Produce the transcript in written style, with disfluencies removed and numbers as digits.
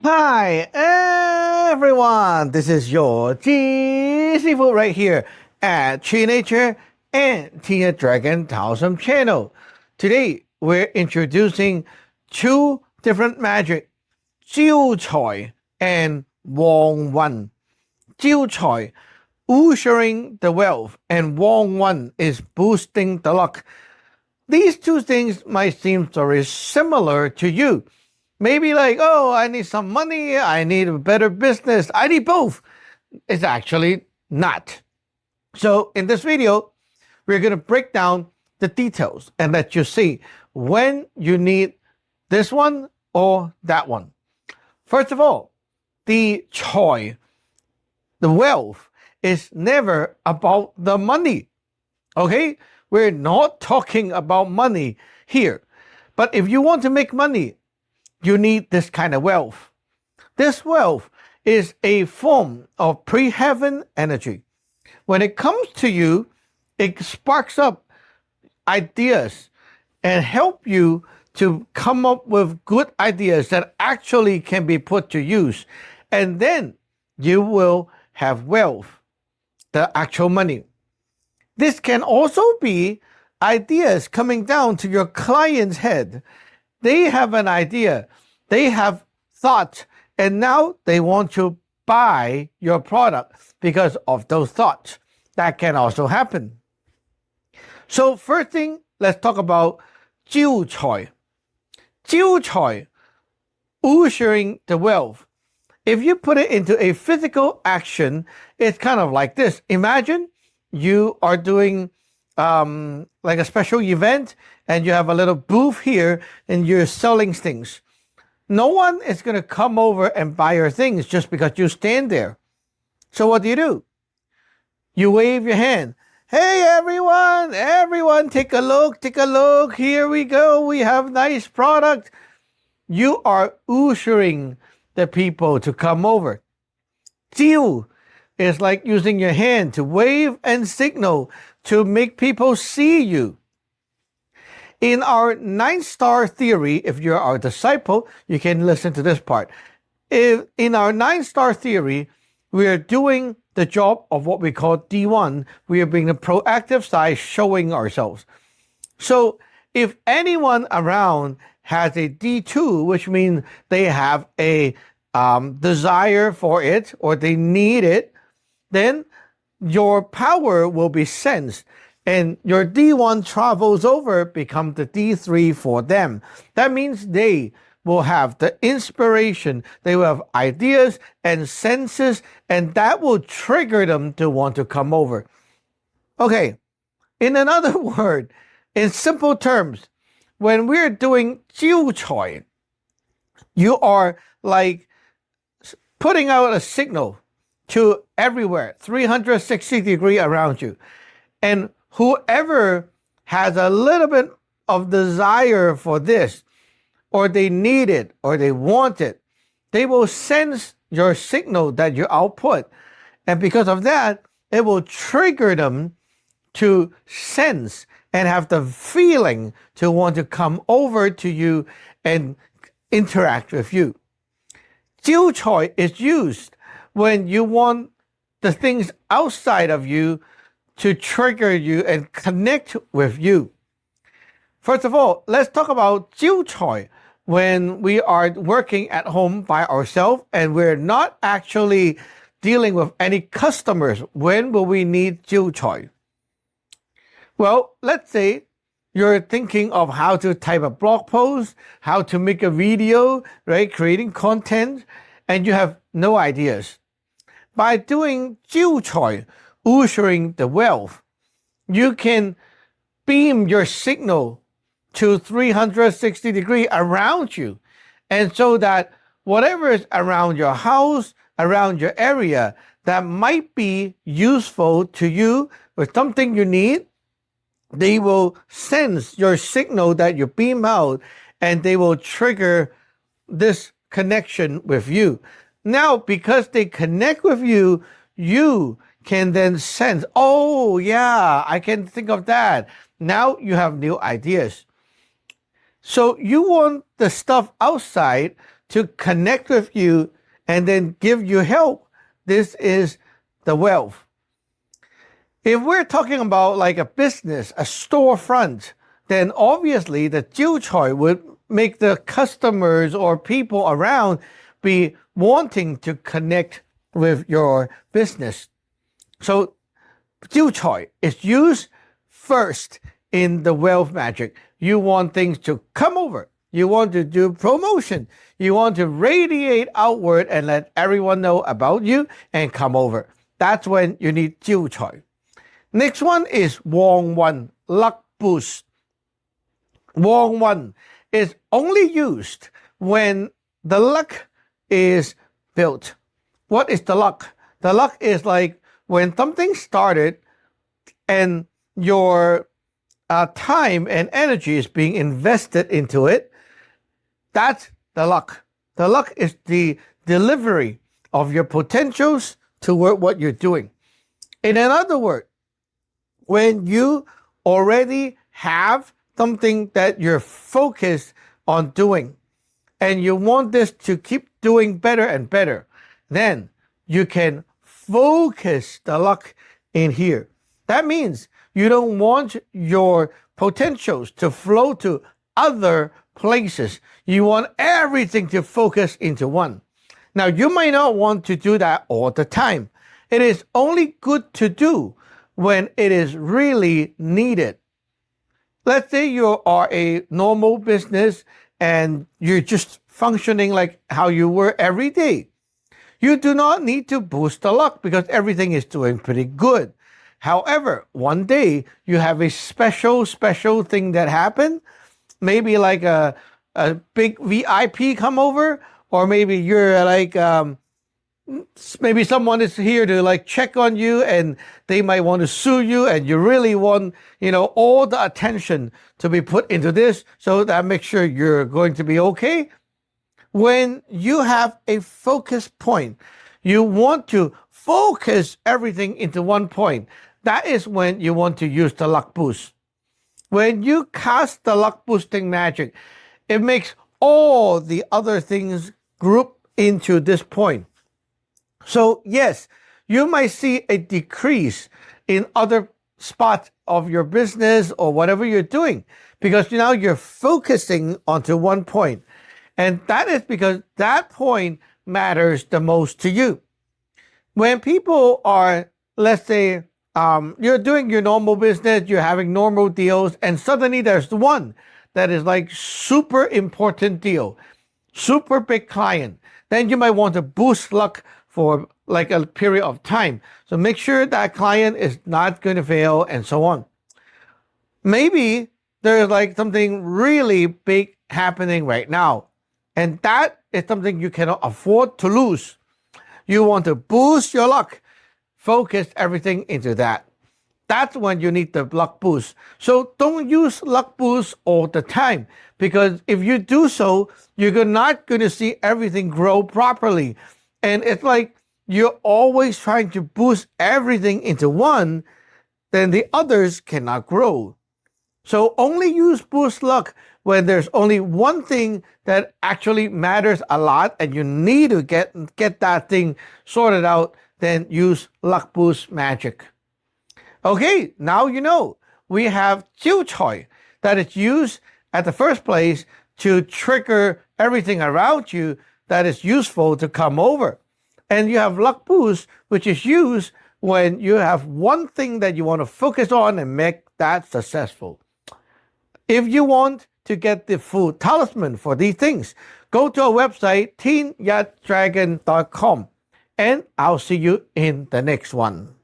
Hi everyone, this is your Sifu right here at Chi Nature and Tina Dragon Taoism channel. Today we're introducing two different magic, Jiu Choi and Wong Wan. Jiu Choi, ushering the wealth, and Wong Wan is boosting the luck. These two things might seem very similar to you. Maybe like, oh, I need some money, I need a better business, I need both. It's actually not. So in this video, we're going to break down the details and let you see when you need this one or that one. First of all, the choi, the wealth, is never about the money. Okay? We're not talking about money here. But if you want to make money, you need this kind of wealth. This wealth is a form of Preheaven energy. When it comes to you, it sparks up ideas and help you to come up with good ideas that actually can be put to use. And then you will have wealth, the actual money. This can also be ideas coming down to your client's head. They have an idea, they have thoughts, and now they want to buy your product because of those thoughts. That can also happen. So first thing, let's talk about Jiu Choi. Jiu Choi, ushering the wealth. If you put it into a physical action, it's kind of like this. Imagine you are doing like a special event and you have a little booth here and you're selling things. No one is going to come over and buy your things just because you stand there. So what do? You wave your hand. Hey, everyone, take a look. Here we go. We have nice product. You are ushering the people to come over. Jiu is like using your hand to wave and signal to make people see you. In our 9-star theory, if you're our disciple, you can listen to this part. In our 9-star theory, we are doing the job of what we call D1. We are being the proactive side, showing ourselves. So if anyone around has a D2, which means they have a desire for it or they need it, then your power will be sensed and your D1 travels over, become the D3 for them. That means they will have the inspiration, they will have ideas and senses, and that will trigger them to want to come over. Okay, in another word, in simple terms, when we're doing Jiu Choi, you are like putting out a signal to everywhere, 360 degrees around you. And whoever has a little bit of desire for this, or they need it, or they want it, they will sense your signal that you output. And because of that, it will trigger them to sense and have the feeling to want to come over to you and interact with you. Jiu Choi is used when you want the things outside of you to trigger you and connect with you. First of all, let's talk about Jiu Choi when we are working at home by ourselves and we're not actually dealing with any customers. When will we need Jiu Choi? Well, let's say you're thinking of how to type a blog post, how to make a video, right? Creating content, and you have no ideas. By doing Jiu Choi, ushering the wealth, you can beam your signal to 360 degrees around you. And so that whatever is around your house, around your area, that might be useful to you or something you need, they will sense your signal that you beam out and they will trigger this connection with you. Now, because they connect with you, you can then sense, oh yeah, I can think of that. Now you have new ideas. So you want the stuff outside to connect with you and then give you help, this is the wealth. If we're talking about like a business, a storefront, then obviously the jiu choi would make the customers or people around be wanting to connect with your business. So jiu choi is used first in the wealth magic. You want things to come over. You want to do promotion. You want to radiate outward and let everyone know about you and come over. That's when you need jiu choi. Next one is Wong One, luck boost. Wong One is only used when the luck is built. What is the luck? The luck is like when something started and your time and energy is being invested into it. That's the luck. The luck is the delivery of your potentials toward what you're doing. In another word, when you already have something that you're focused on doing and you want this to keep doing better and better, then you can focus the luck in here. That means you don't want your potentials to flow to other places. You want everything to focus into one. Now, you might not want to do that all the time. It is only good to do when it is really needed. Let's say you are a normal business and you're just functioning like how you were every day. You do not need to boost the luck because everything is doing pretty good. However, one day you have a special thing that happened. Maybe like a big VIP come over, or maybe you're like, maybe someone is here to like check on you and they might want to sue you and you really want, all the attention to be put into this so that makes sure you're going to be okay. When you have a focus point, you want to focus everything into one point. That is when you want to use the luck boost. When you cast the luck boosting magic, it makes all the other things group into this point. So yes, you might see a decrease in other spots of your business or whatever you're doing because now you're focusing onto one point. And that is because that point matters the most to you. When people are, let's say, you're doing your normal business, you're having normal deals, and suddenly there's one that is like super important deal, super big client, then you might want to boost luck for like a period of time. So make sure that client is not going to fail and so on. Maybe there's like something really big happening right now, and that is something you cannot afford to lose. You want to boost your luck. Focus everything into that. That's when you need the luck boost. So don't use luck boost all the time because if you do so, you're not going to see everything grow properly. And it's like you're always trying to boost everything into one, then the others cannot grow. So only use boost luck when there's only one thing that actually matters a lot and you need to get that thing sorted out. Then use luck boost magic. Okay, now you know we have jiu choi that is used at the first place to trigger everything around you that is useful to come over. And you have luck boost, which is used when you have one thing that you want to focus on and make that successful. If you want to get the full talisman for these things, go to our website, teenyatdragon.com. And I'll see you in the next one.